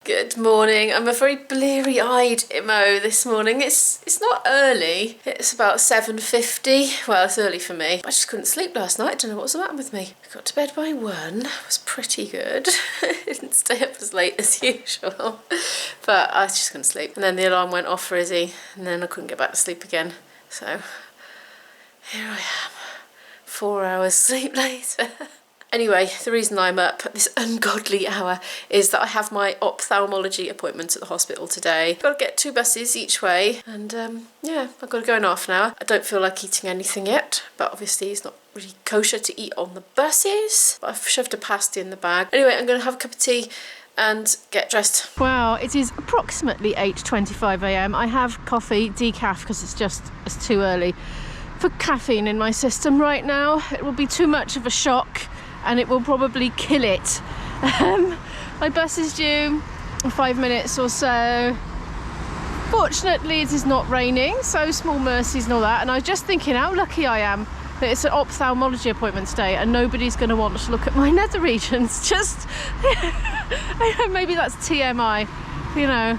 Good morning. I'm a very bleary-eyed Imo this morning. It's not early. It's about 7:50. Well, it's early for me. I just couldn't sleep last night. I don't know what was the matter with me. I got to bed by 1. It was pretty good. I didn't stay up as late as usual. But I just couldn't sleep. And then the alarm went off for Izzy. And then I couldn't get back to sleep again. So here I am. 4 hours sleep later. Anyway, the reason I'm up at this ungodly hour is that I have my ophthalmology appointment at the hospital today. Got to get 2 buses each way, and yeah, I've got to go in half an hour. I don't feel like eating anything yet, but obviously it's not really kosher to eat on the buses. But I've shoved a pasty in the bag. Anyway, I'm going to have a cup of tea and get dressed. Wow, it is approximately 8:25 a.m. I have coffee, decaf, because it's too early for caffeine in my system right now. It will be too much of a shock, and it will probably kill it. My bus is due in 5 minutes or so. Fortunately, it is not raining, so small mercies and all that. And I was just thinking how lucky I am that it's an ophthalmology appointment today and nobody's going to want to look at my nether regions. Just, maybe that's TMI, you know,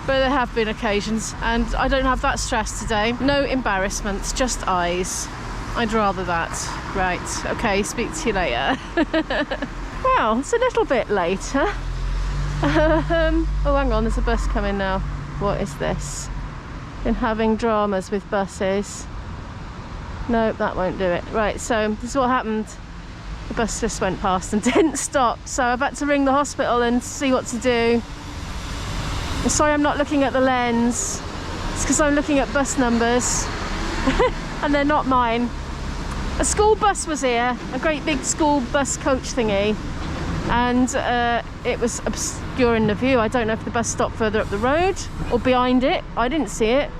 but there have been occasions, and I don't have that stress today. No embarrassments, just eyes. I'd rather that. Right, okay, speak to you later. Well, it's a little bit later. Oh, hang on, there's a bus coming now. What is this? Been having dramas with buses. No, that won't do it. Right, so this is what happened. The bus just went past and didn't stop, so I've had to ring the hospital and see what to do. I'm sorry I'm not looking at the lens. It's because I'm looking at bus numbers. And they're not mine. A school bus was here, a great big school bus coach thingy, and it was obscuring the view. I don't know if the bus stopped further up the road or behind it. I didn't see it,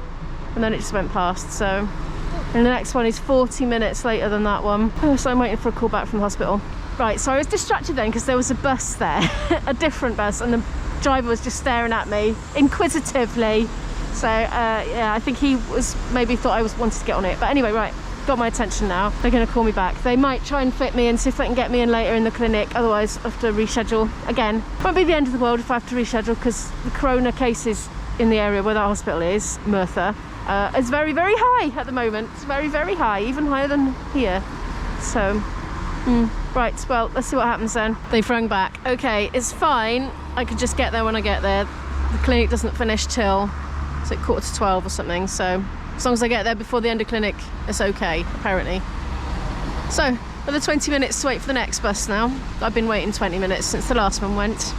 and then it just went past. So, and the next one is 40 minutes later than that one. So I'm waiting for a call back from the hospital. Right, so I was distracted then because there was a bus there, a different bus, and the driver was just staring at me inquisitively. So yeah, I think he was maybe thought I wanted to get on it. But anyway, right, got my attention now. They're going to call me back. They might try and fit me in, see if they can get me in later in the clinic. Otherwise, I have to reschedule again. Won't be the end of the world if I have to reschedule, because the corona cases in the area where that hospital is, Merthyr, is very, very high at the moment. It's very, very high, even higher than here. So, right, well, let's see what happens then. They've rung back. Okay, it's fine. I could just get there when I get there. The clinic doesn't finish till, it's like 11:45 or something, so as long as I get there before the end of clinic, it's okay, apparently. So, another 20 minutes to wait for the next bus now. I've been waiting 20 minutes since the last one went.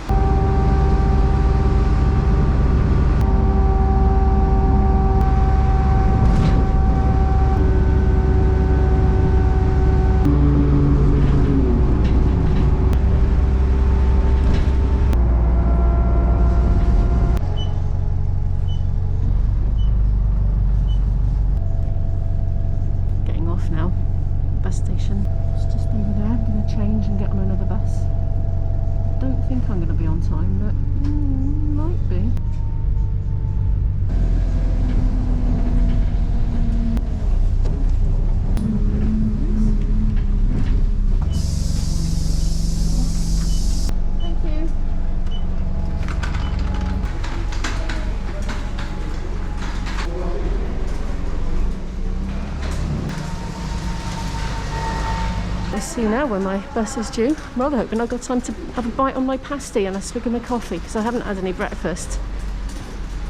See now when my bus is due. I'm rather hoping I've got time to have a bite on my pasty and a swig of my coffee, because I haven't had any breakfast.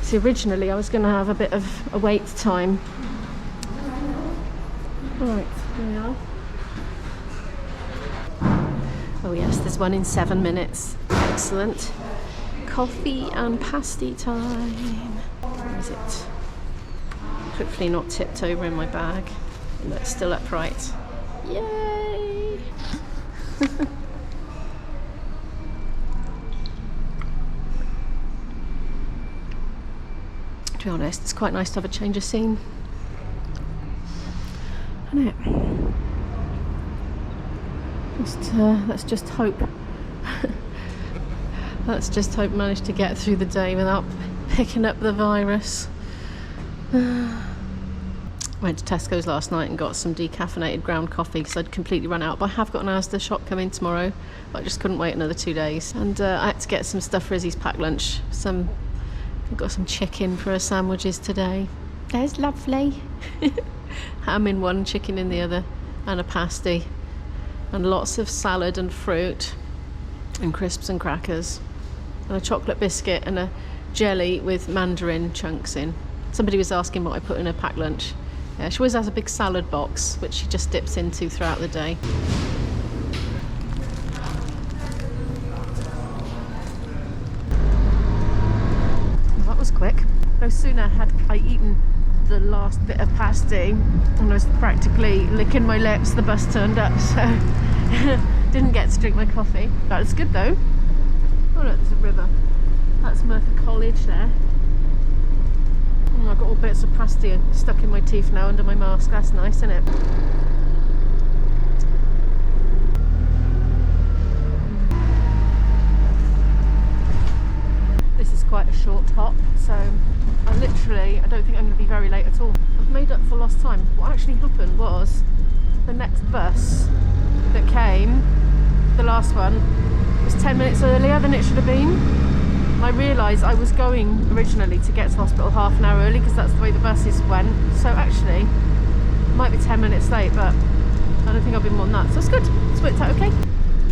See, originally I was going to have a bit of a wait time. Right, here we are. Oh yes, there's one in 7 minutes. Excellent. Coffee and pasty time. Where is it? Hopefully not tipped over in my bag. And that's still upright. Yay! To be honest, it's quite nice to have a change of scene, isn't it? Let's just hope. Let's just hope I manage to get through the day without picking up the virus. I went to Tesco's last night and got some decaffeinated ground coffee because I'd completely run out. But I have got an Asda shop coming tomorrow, but I just couldn't wait another 2 days. And I had to get some stuff for Izzy's packed lunch. I've got some chicken for her sandwiches today. There's lovely. Ham in one, chicken in the other, and a pasty. And lots of salad and fruit, and crisps and crackers. And a chocolate biscuit and a jelly with mandarin chunks in. Somebody was asking what I put in her packed lunch. Yeah, she always has a big salad box, which she just dips into throughout the day. Well, that was quick. No sooner had I eaten the last bit of pasty and I was practically licking my lips, the bus turned up, so didn't get to drink my coffee. That was good though. Oh look, there's a river. That's Merthyr College there. I've got all bits of pasty stuck in my teeth now under my mask. That's nice, isn't it? This is quite a short hop, so I don't think I'm going to be very late at all. I've made up for lost time. What actually happened was the next bus that came, the last one, was 10 minutes earlier than it should have been. I realised I was going originally to get to hospital half an hour early because that's the way the buses went. So actually, it might be 10 minutes late, but I don't think I've been more than that. So it's good. It's worked out okay.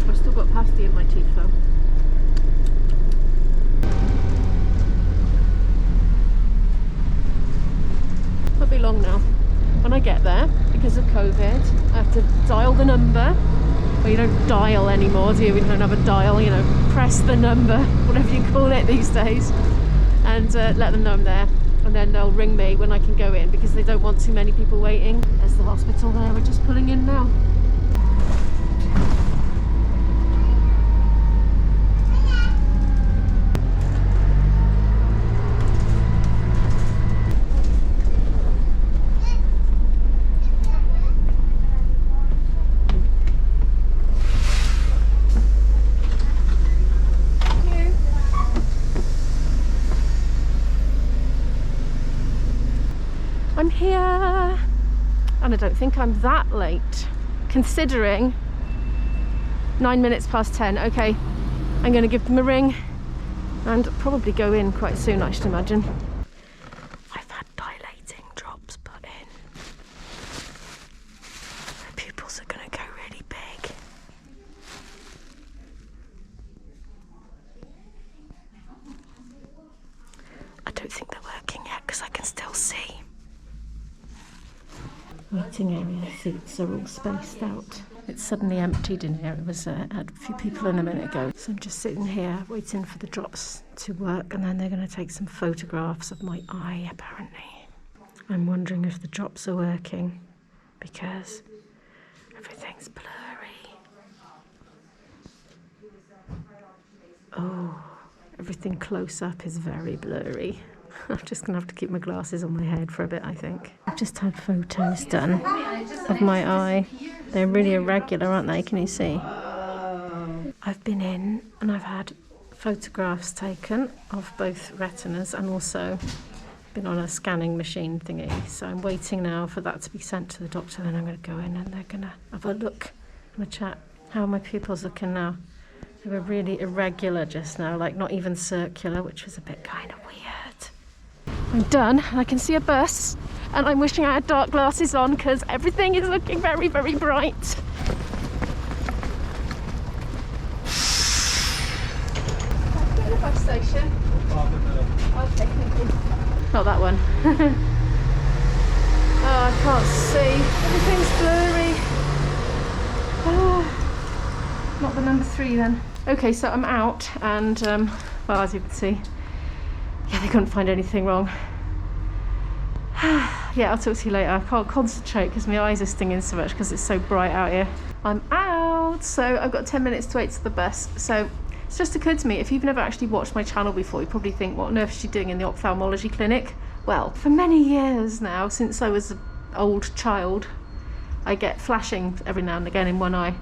I've still got pasty in my teeth though. Won't be long now. When I get there, because of COVID, I have to dial the number. Well, you don't dial anymore, do you? We don't have a dial, you know, press the number, whatever you call it these days, and let them know I'm there. And then they'll ring me when I can go in because they don't want too many people waiting. There's the hospital there, we're just pulling in now. I'm here, and I don't think I'm that late, considering 9 minutes past 10. Okay, I'm going to give them a ring and probably go in quite soon, I should imagine. I've had dilating drops put in. The pupils are going to go really big. I don't think they're working yet because I can still see. Waiting area seats are all spaced out. It's suddenly emptied in here. It was had a few people in a minute ago. So I'm just sitting here waiting for the drops to work, and then they're going to take some photographs of my eye, apparently. I'm wondering if the drops are working because everything's blurry. Oh, everything close up is very blurry. I'm just going to have to keep my glasses on my head for a bit, I think. I've just had photos done of my eye. They're really irregular, aren't they? Can you see? I've been in and I've had photographs taken of both retinas and also been on a scanning machine thingy. So I'm waiting now for that to be sent to the doctor. Then I'm going to go in and they're going to have a look and a chat. How are my pupils looking now? They were really irregular just now, like not even circular, which was a bit kind of weird. I'm done, and I can see a bus, and I'm wishing I had dark glasses on because everything is looking very, very bright. Let's get to the bus station. Okay, thank you. Not that one. Oh, I can't see. Everything's blurry. Oh, not the number 3 then. Okay, so I'm out, and well, as you can see, yeah, they couldn't find anything wrong. Yeah, I'll talk to you later. I can't concentrate because my eyes are stinging so much because it's so bright out here. I'm out, so I've got 10 minutes to wait to the bus. So it's just occurred to me, if you've never actually watched my channel before, you probably think, what on earth is she doing in the ophthalmology clinic? Well, for many years now, since I was an old child, I get flashing every now and again in one eye.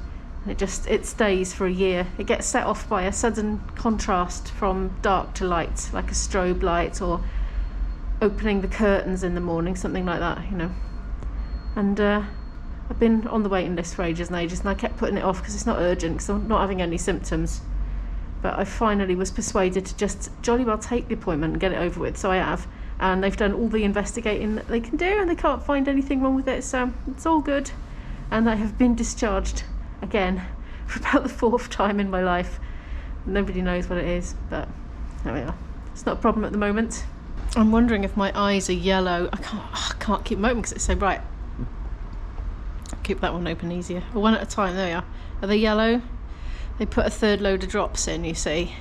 And it stays for a year. It gets set off by a sudden contrast from dark to light, like a strobe light, or opening the curtains in the morning, something like that, you know. And I've been on the waiting list for ages and ages, and I kept putting it off because it's not urgent, because I'm not having any symptoms. But I finally was persuaded to just jolly well take the appointment and get it over with, so I have. And they've done all the investigating that they can do, and they can't find anything wrong with it, so it's all good. And I have been discharged again for about the 4th time in my life. Nobody knows what it is, but there we are. It's not a problem at the moment. I'm wondering if my eyes are yellow. I can't keep them open because it's so bright. Keep that one open easier. One at a time. There we are. Are they yellow? They put a 3rd load of drops in, you see,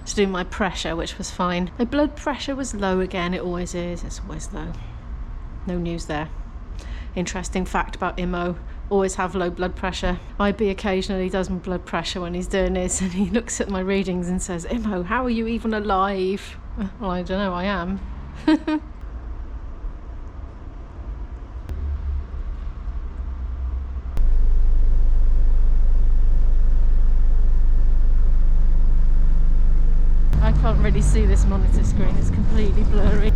to do my pressure, which was fine. My blood pressure was low again. It always is. It's always low. No news there. Interesting fact about Imo. Always have low blood pressure. IB occasionally does my blood pressure when he's doing this, and he looks at my readings and says, "Imo, how are you even alive?" Well, I don't know. I am. I can't really see this monitor screen, it's completely blurry.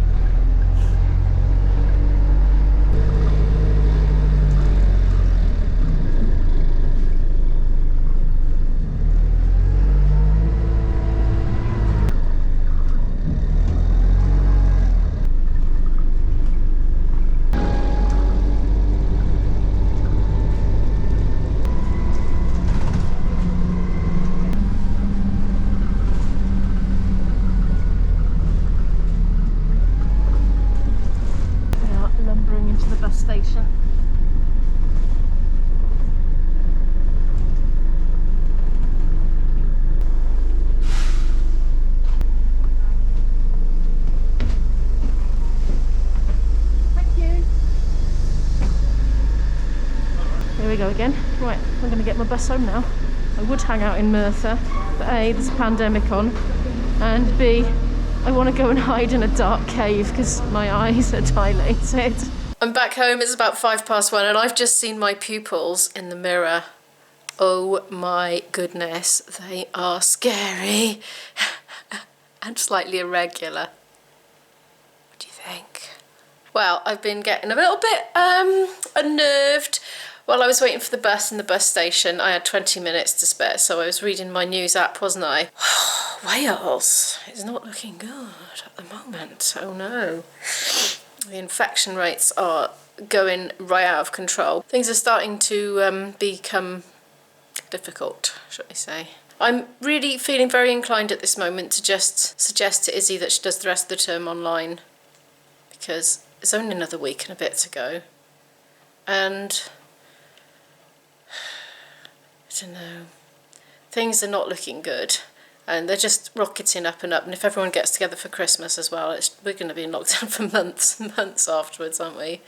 Station. Thank you. Here we go again. Right, I'm going to get my bus home now. I would hang out in Merthyr, but A, there's a pandemic on, and B, I want to go and hide in a dark cave because my eyes are dilated. I'm back home, it's about 1:05, and I've just seen my pupils in the mirror. Oh my goodness, they are scary and slightly irregular. What do you think? Well, I've been getting a little bit unnerved. While I was waiting for the bus in the bus station, I had 20 minutes to spare, so I was reading my news app, wasn't I? Wales is not looking good at the moment, oh no. The infection rates are going right out of control. Things are starting to become difficult, shall we say. I'm really feeling very inclined at this moment to just suggest to Izzy that she does the rest of the term online, because it's only another week and a bit to go. And I don't know, things are not looking good. And they're just rocketing up and up. And if everyone gets together for Christmas as well, we're going to be in lockdown for months and months afterwards, aren't we?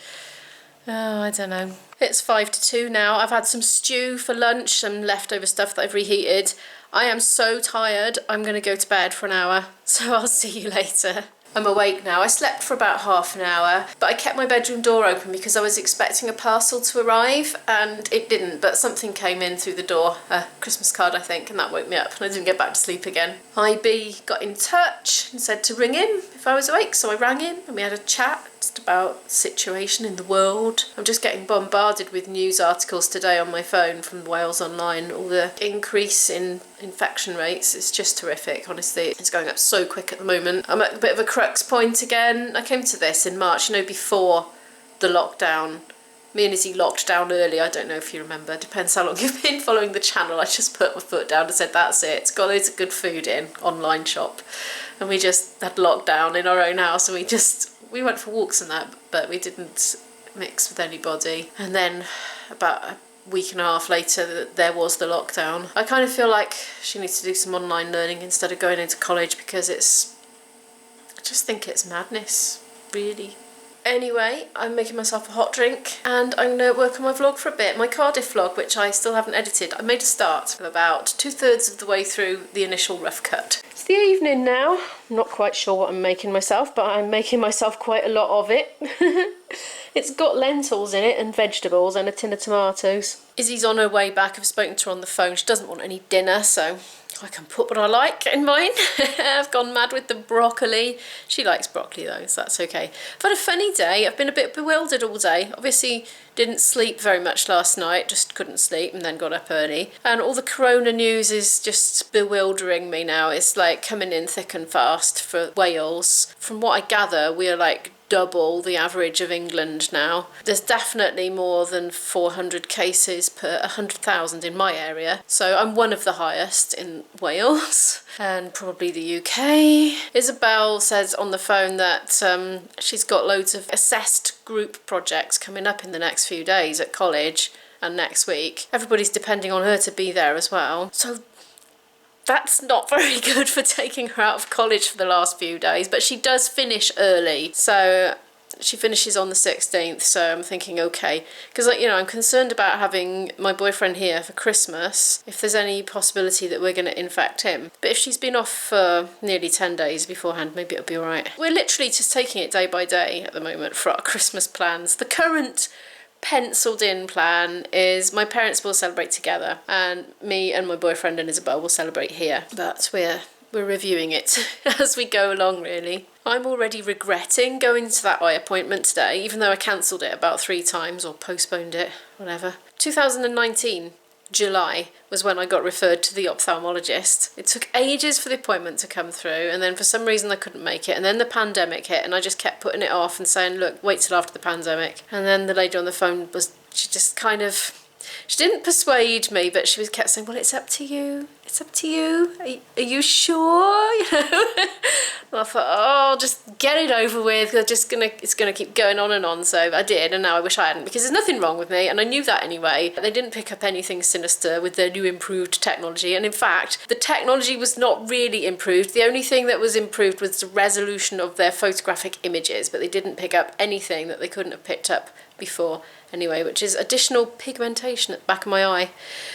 Oh, I don't know. It's 1:55 now. I've had some stew for lunch, some leftover stuff that I've reheated. I am so tired. I'm going to go to bed for an hour. So I'll see you later. I'm awake now. I slept for about half an hour, but I kept my bedroom door open because I was expecting a parcel to arrive, and it didn't, but something came in through the door, a Christmas card I think, and that woke me up and I didn't get back to sleep again. IB got in touch and said to ring him if I was awake, so I rang him and we had a chat just about the situation in the world. I'm just getting bombarded with news articles today on my phone from Wales Online. All the increase in infection rates, it's just terrific, honestly. It's going up so quick at the moment. I'm at a bit of a crux point again. I came to this in March, before the lockdown. Me and Izzy locked down early, I don't know if you remember, depends how long you've been following the channel. I just put my foot down and said that's it, it's got loads of good food in, online shop. And we just had lockdown in our own house, and we went for walks and that, but we didn't mix with anybody. And then about a week and a half later, there was the lockdown. I kind of feel like she needs to do some online learning instead of going into college, because I just think it's madness, really. Anyway, I'm making myself a hot drink and I'm going to work on my vlog for a bit. My Cardiff vlog, which I still haven't edited, I made a start. I'm about 2/3 of the way through the initial rough cut. the evening now. I'm not quite sure what I'm making myself, but I'm making myself quite a lot of it. It's got lentils in it and vegetables and a tin of tomatoes. Izzy's on her way back. I've spoken to her on the phone. She doesn't want any dinner, so I can put what I like in mine. I've gone mad with the broccoli. She likes broccoli though, so that's okay. I've had a funny day. I've been a bit bewildered all day. Obviously didn't sleep very much last night, just couldn't sleep and then got up early. And all the corona news is just bewildering me now. It's like coming in thick and fast for Wales. From what I gather, we are like double the average of England now. There's definitely more than 400 cases per 100,000 in my area, so I'm one of the highest in Wales and probably the UK. Isabel says on the phone that she's got loads of assessed group projects coming up in the next few days at college and next week. Everybody's depending on her to be there as well, so that's not very good for taking her out of college for the last few days, but she does finish early. So she finishes on the 16th, so I'm thinking, okay. Because, you know, I'm concerned about having my boyfriend here for Christmas, if there's any possibility that we're going to infect him. But if she's been off for nearly 10 days beforehand, maybe it'll be all right. We're literally just taking it day by day at the moment for our Christmas plans. The current penciled in plan is my parents will celebrate together and me and my boyfriend and Isabel will celebrate here, but we're reviewing it as we go along really. I'm already regretting going to that eye appointment today, even though I cancelled it about 3 times or postponed it, whatever. 2019 July was when I got referred to the ophthalmologist. It took ages for the appointment to come through, and then for some reason I couldn't make it, and then the pandemic hit and I just kept putting it off and saying, look, wait till after the pandemic. And then the lady on the phone she just kind of, she didn't persuade me, but she kept saying, well, it's up to you. It's up to you. Are you sure? You know? And I thought, oh, just get it over with. It's gonna keep going on and on. So I did, and now I wish I hadn't, because there's nothing wrong with me, and I knew that anyway. They didn't pick up anything sinister with their new improved technology, and in fact, the technology was not really improved. The only thing that was improved was the resolution of their photographic images, but they didn't pick up anything that they couldn't have picked up before anyway, which is additional pigmentation at the back of my eye.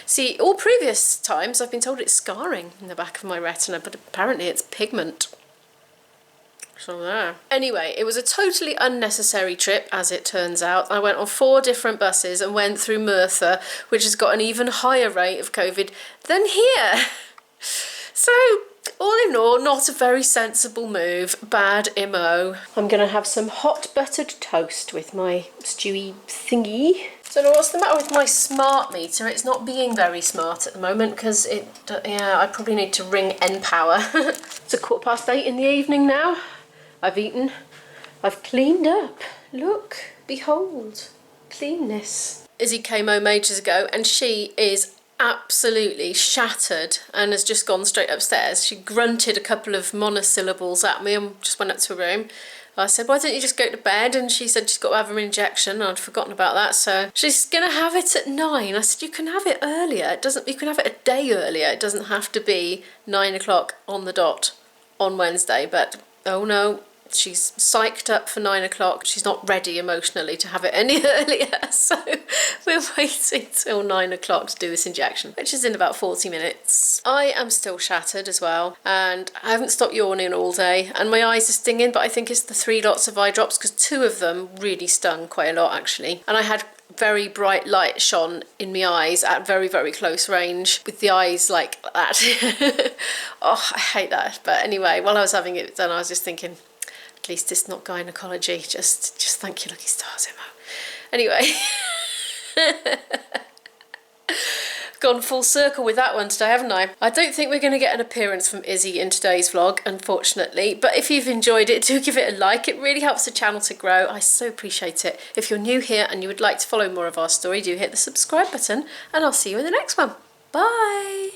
See, all previous times I've been told it's scarring in the back of my retina, but apparently it's pigment. So there. Anyway, it was a totally unnecessary trip, as it turns out. I went on 4 different buses and went through Merthyr, which has got an even higher rate of COVID than here. So, all in all, not a very sensible move. Bad MO. I'm going to have some hot buttered toast with my stewy thingy. Don't know what's the matter with my smart meter. It's not being very smart at the moment because I probably need to ring N-Power. It's 8:15 in the evening now. I've eaten. I've cleaned up. Look, behold, cleanness. Izzy came home ages ago and she is absolutely shattered and has just gone straight upstairs. She grunted a couple of monosyllables at me and just went up to her room. I said, why don't you just go to bed? And she said she's got to have an injection. I'd forgotten about that, so she's going to have it at 9. I said, you can have it earlier. You can have it a day earlier. It doesn't have to be 9 o'clock on the dot on Wednesday, but oh no. She's psyched up for 9 o'clock. She's not ready emotionally to have it any earlier. So we're waiting till 9 o'clock to do this injection, which is in about 40 minutes. I am still shattered as well, and I haven't stopped yawning all day, and my eyes are stinging, but I think it's the 3 lots of eye drops, because 2 of them really stung quite a lot actually. And I had very bright light shone in my eyes at very, very close range with the eyes like that. Oh, I hate that. But anyway, while I was having it done, I was just thinking, at least it's not gynecology. Just thank you, lucky stars, Emma. Anyway, gone full circle with that one today, haven't I? I don't think we're going to get an appearance from Izzy in today's vlog, unfortunately. But if you've enjoyed it, do give it a like. It really helps the channel to grow. I so appreciate it. If you're new here and you would like to follow more of our story, do hit the subscribe button, and I'll see you in the next one. Bye.